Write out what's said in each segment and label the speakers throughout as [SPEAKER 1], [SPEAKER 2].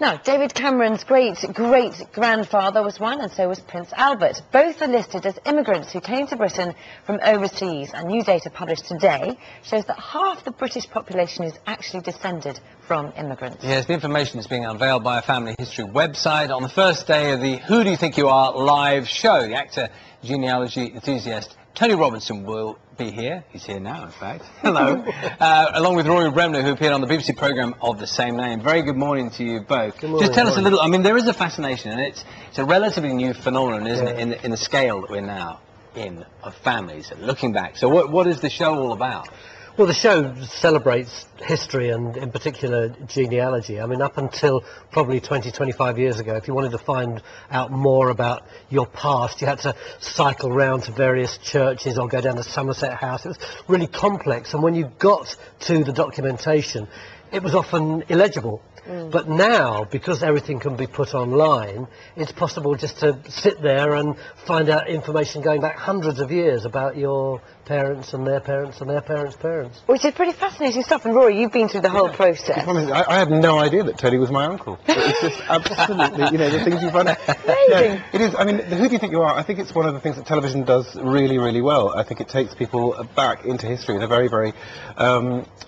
[SPEAKER 1] Now, David Cameron's great-great-grandfather was one, and so was Prince Albert. Both are listed as immigrants who came to Britain from overseas, and new data published today shows that half the British population is actually descended from immigrants.
[SPEAKER 2] Yes, the information is being unveiled by a family history website on the first day of the Who Do You Think You Are live show. The actor, genealogy enthusiast Tony Robinson will be here. He's here now, in fact. Hello. Along with Rory Bremner, who appeared on the BBC programme of the same name. Very good morning to you both.
[SPEAKER 3] Good morning.
[SPEAKER 2] Just tell us a little, I mean, there is a fascination, and it's a relatively new phenomenon, isn't it, in the scale that we're now in, of families, looking back. So what is the show all about?
[SPEAKER 3] Well, the show celebrates history and, in particular, genealogy. I mean, up until probably 20, 25 years ago, if you wanted to find out more about your past, you had to cycle round to various churches or go down to Somerset House. It was really complex, and when you got to the documentation, it was often illegible. But now, because everything can be put online, it's possible just to sit there and find out information going back hundreds of years about your parents and their parents and their parents' parents.
[SPEAKER 1] Which is pretty fascinating stuff. And Rory, you've been through the whole process.
[SPEAKER 4] I had no idea that Tony was my uncle. It's just absolutely, you know, the things you find out.
[SPEAKER 1] Amazing.
[SPEAKER 4] No, it is, I mean, Who Do You Think You Are? I think it's one of the things that television does really, really well. I think it takes people back into history in a very, very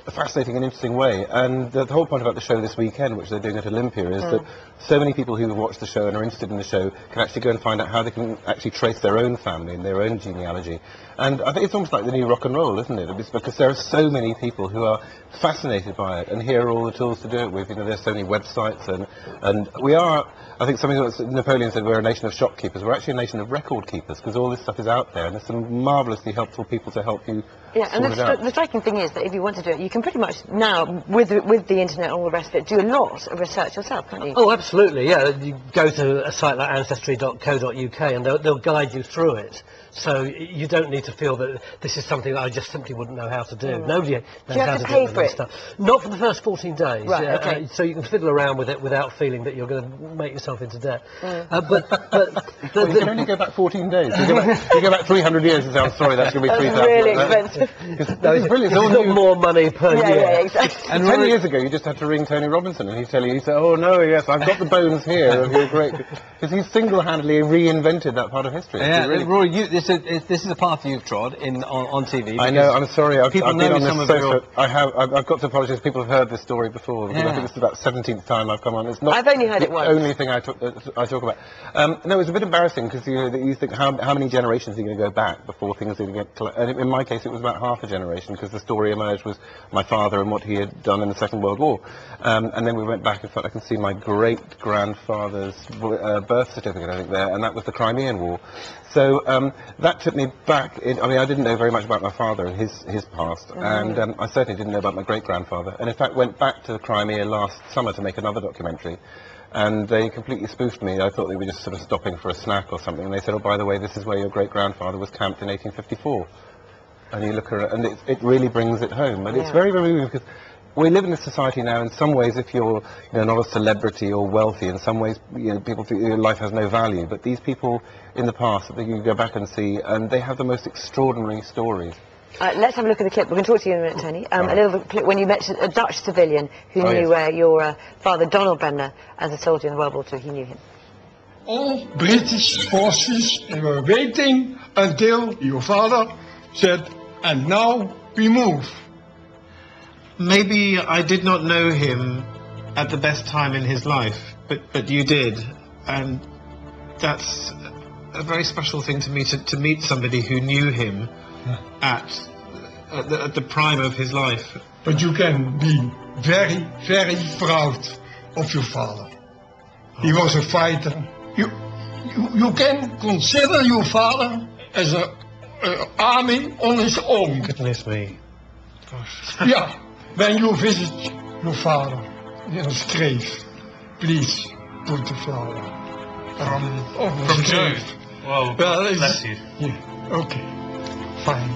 [SPEAKER 4] fascinating and interesting way. And the whole point about the show this weekend, which they're doing at Olympia, is that so many people who have watched the show and are interested in the show can actually go and find out how they can actually trace their own family and their own genealogy. And I think it's almost like the new rock and roll, isn't it? It's because there are so many people who are fascinated by it, and here are all the tools to do it with. You know, there's so many websites, and we are, I think something that Napoleon said, we're a nation of shopkeepers. We're actually a nation of record keepers, because all this stuff is out there, and there's some marvellously helpful people to help you.
[SPEAKER 1] Yeah, and the striking thing is that if you want to do it, you can pretty much now, with the internet and all the rest of it, do a lot of research yourself, can't you?
[SPEAKER 3] Oh, absolutely, yeah. You go to a site like ancestry.co.uk and they'll guide you through it. So you don't need to feel that this is something that I just simply wouldn't know how to do. Nobody knows how to do it.
[SPEAKER 1] Do you have to pay for it?
[SPEAKER 3] Stuff. Not for the first 14 days.
[SPEAKER 1] Right, okay.
[SPEAKER 3] So you can fiddle around with it without feeling that you're going to make yourself into debt.
[SPEAKER 4] But you can only go back 14 days. You go back 300 years and say, I'm sorry, that's going to be 3,000.
[SPEAKER 1] That's really expensive.
[SPEAKER 4] It's brilliant.
[SPEAKER 3] It's all more money per year.
[SPEAKER 1] Yeah, exactly.
[SPEAKER 4] And 10 years ago, you just had to ring Tony Robinson, and he'd tell you, he'd say, oh, no, yes, I've got the bones here of your great... Because he's single-handedly reinvented that part of history.
[SPEAKER 2] Yeah, really... Rory, this is a path you've trod on TV.
[SPEAKER 4] I know, I'm sorry, I've been on this
[SPEAKER 2] sofa.
[SPEAKER 4] I've got to apologise, people have heard this story before, because I think it's about the 17th time I've come on. It's not
[SPEAKER 1] I've only heard it once.
[SPEAKER 4] The only thing I talk about. No, it's a bit embarrassing, because you think, how many generations are you going to go back before things are going to get... And in my case, it was about half a generation, because the story emerged was my father and what he had done in the Second World War. And then we went back, in fact, I can see my great-grandfather's birth certificate, I think, there, and that was the Crimean War. So that took me back. I mean, I didn't know very much about my father and his past, and I certainly didn't know about my great-grandfather. And in fact, went back to the Crimea last summer to make another documentary, and they completely spoofed me. I thought they were just sort of stopping for a snack or something, and they said, oh, by the way, this is where your great-grandfather was camped in 1854. And you look around, and it really brings it home. And it's very, very moving, because we live in a society now, in some ways, if you're not a celebrity or wealthy, in some ways, people think your life has no value. But these people in the past, that you can go back and see, and they have the most extraordinary stories.
[SPEAKER 1] Let's have a look at the clip. We're going to talk to you in a minute, Tony. A little clip when you met a Dutch civilian who knew your father, Donald Bremner, as a soldier in World War II. He knew him.
[SPEAKER 5] All British forces were waiting until your father said, and now we move.
[SPEAKER 6] Maybe I did not know him at the best time in his life, but you did, and that's a very special thing to me, to meet somebody who knew him at the prime of his life.
[SPEAKER 5] But you can be very, very proud of your father. He was a fighter. You can consider your father as an army on his own.
[SPEAKER 6] Goodness me.
[SPEAKER 5] Gosh. Yeah. When you visit your father in his grave, please put the flower on his grave.
[SPEAKER 6] Well, bless you.
[SPEAKER 5] Yeah, okay, fine.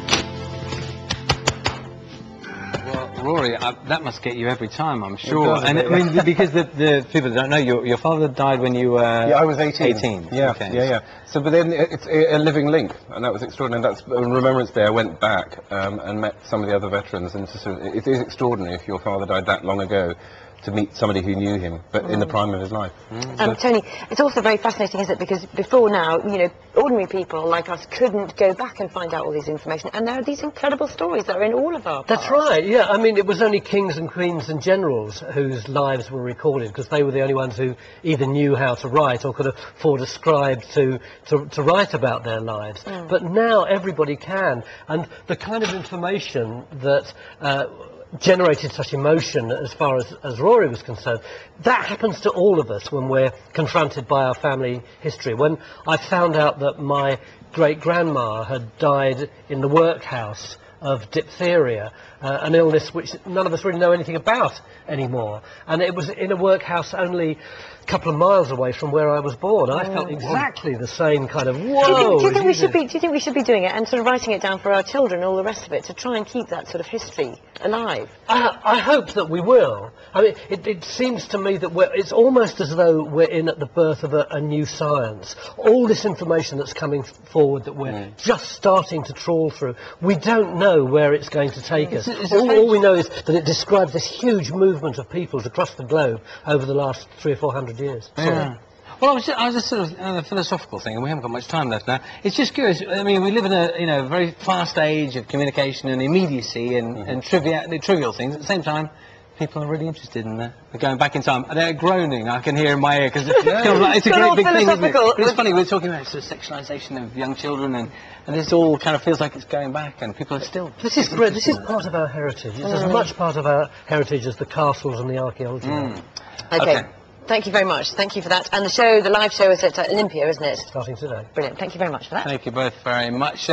[SPEAKER 2] Well, Rory, that must get you every time, I'm sure. And I mean, because the people don't know, your father died when you were...
[SPEAKER 4] Yeah, I was 18.
[SPEAKER 2] 18.
[SPEAKER 4] Yeah,
[SPEAKER 2] okay.
[SPEAKER 4] yeah. So, but then it's a living link, and that was extraordinary. That's on Remembrance Day. I went back and met some of the other veterans, and it is extraordinary if your father died that long ago, to meet somebody who knew him, but in the prime of his life.
[SPEAKER 1] Tony, it's also very fascinating, isn't it? Because before now, you know, ordinary people like us couldn't go back and find out all these information, and there are these incredible stories that are in all of our
[SPEAKER 3] That's
[SPEAKER 1] past.
[SPEAKER 3] right, yeah. I mean, it was only kings and queens and generals whose lives were recorded, because they were the only ones who either knew how to write or could afford a scribe to write about their lives. But now everybody can, and the kind of information that generated such emotion as far as Rory was concerned, that happens to all of us when we're confronted by our family history. When I found out that my great-grandma had died in the workhouse of diphtheria, an illness which none of us really know anything about anymore, and it was in a workhouse only a couple of miles away from where I was born. I felt exactly the same kind of whoa.
[SPEAKER 1] Do you think we should be doing it and sort of writing it down for our children, all the rest of it, to try and keep that sort of history alive?
[SPEAKER 3] I hope that we will. I mean, it seems to me that it's almost as though we're in at the birth of a new science. All this information that's coming forward that we're just starting to trawl through, we don't know where it's going to take us. All we know is that it describes this huge movement of peoples across the globe over the last 300 or 400 years.
[SPEAKER 2] Yeah. Well, I was just sort of a philosophical thing, and we haven't got much time left now. It's just curious. I mean, we live in a very fast age of communication and immediacy and trivial things. At the same time, people are really interested in that. They're going back in time. They're groaning. I can hear in my ear because it's a great big thing, isn't it? But it's funny. We're talking about sort of sexualisation of young children, and this all kind of feels like it's going back, and people are still.
[SPEAKER 3] This is great. This is part of our heritage. It's as much part of our heritage as the castles and the archaeology.
[SPEAKER 1] Okay. Thank you very much. Thank you for that. And the live show is at Olympia, isn't it?
[SPEAKER 3] Starting today.
[SPEAKER 1] Brilliant. Thank you very much for that.
[SPEAKER 2] Thank you both very much.